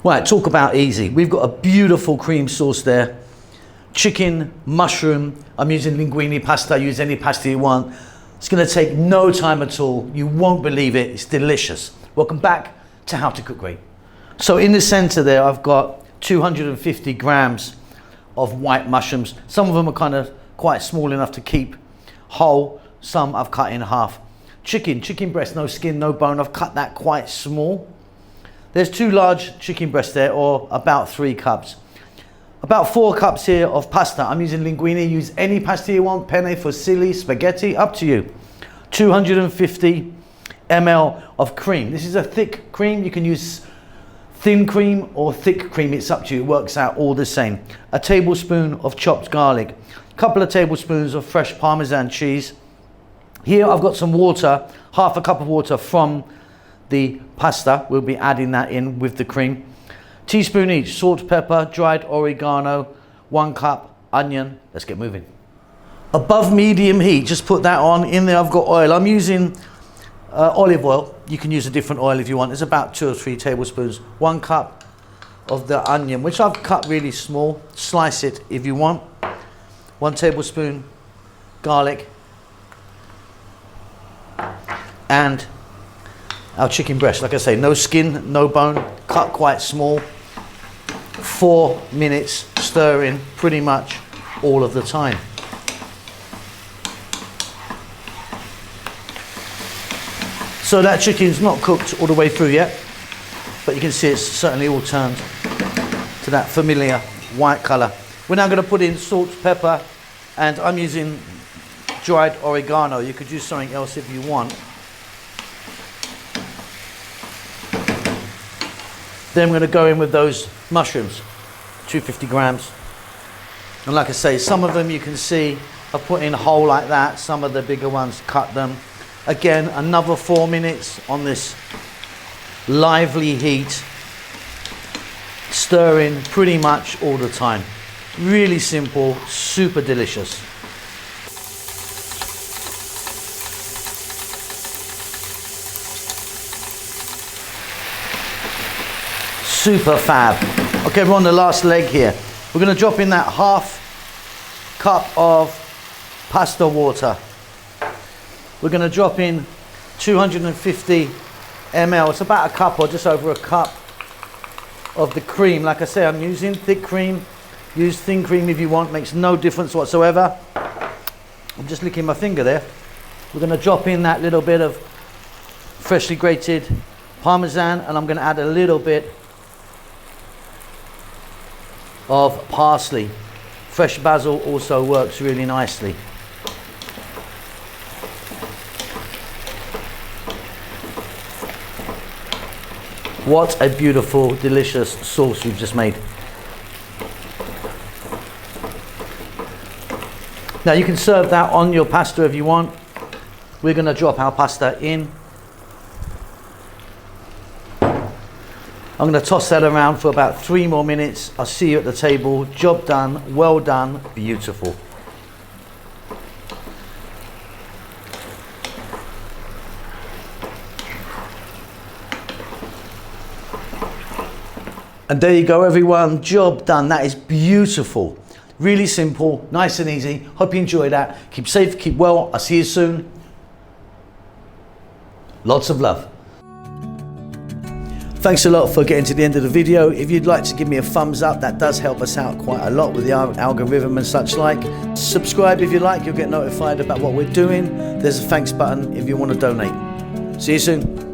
Right, talk about easy. We've got a beautiful cream sauce there. Chicken, mushroom. I'm using linguine pasta. Use any pasta you want. It's going to take no time at all. You won't believe it. It's delicious. Welcome back to How to Cook Great. So in the center there, I've got 250 grams of white mushrooms. Some of them are kind of quite small enough to keep whole. Some I've cut in half. Chicken breast, no skin, no bone. I've cut that quite small. There's 2 large chicken breasts there, or about 3 cups. About 4 cups here of pasta. I'm using linguine. Use any pasta you want, penne, fusilli, spaghetti, up to you. 250 ml of cream. This is a thick cream. You can use thin cream or thick cream. It's up to you. It works out all the same. A tablespoon of chopped garlic. A couple of tablespoons of fresh Parmesan cheese. Here I've got some water, half a cup of water from the pasta. We'll be adding that in with the cream. Teaspoon each, salt, pepper, dried oregano, 1 cup, onion. Let's get moving. Above medium heat, just put that on. In there I've got oil. I'm using olive oil. You can use a different oil if you want. It's about 2 or 3 tablespoons. 1 cup of the onion, which I've cut really small. Slice it if you want. 1 tablespoon garlic. And our chicken breast, like I say, no skin, no bone, cut quite small. 4 minutes stirring pretty much all of the time. So that chicken's not cooked all the way through yet, but you can see it's certainly all turned to that familiar white color. We're now going to put in salt, pepper, and I'm using dried oregano. You could use something else if you want. Then we're going to go in with those mushrooms, 250 grams. And like I say, some of them you can see I put in whole like that. Some of the bigger ones, cut them. Again, another 4 minutes on this lively heat, stirring pretty much all the time. Really simple, super delicious. Super fab. Okay, we're on the last leg here. We're going to drop in that half cup of pasta water. We're going to drop in 250 ml. It's about a cup or just over a cup of the cream. Like I say, I'm using thick cream. Use thin cream if you want. Makes no difference whatsoever. I'm just licking my finger there. We're going to drop in that little bit of freshly grated Parmesan, and I'm going to add a little bit of parsley. Fresh basil also works really nicely. What a beautiful, delicious sauce we've just made. Now you can serve that on your pasta if you want. We're going to drop our pasta in. I'm going to toss that around for about 3 more minutes. I'll see you at the table. Job done, well done, beautiful. And there you go, everyone. Job done. That is beautiful. Really simple, nice and easy. Hope you enjoyed that. Keep safe, keep well. I'll see you soon. Lots of love. Thanks a lot for getting to the end of the video. If you'd like to give me a thumbs up, that does help us out quite a lot with the algorithm and such like. Subscribe if you like, you'll get notified about what we're doing. There's a thanks button if you want to donate. See you soon.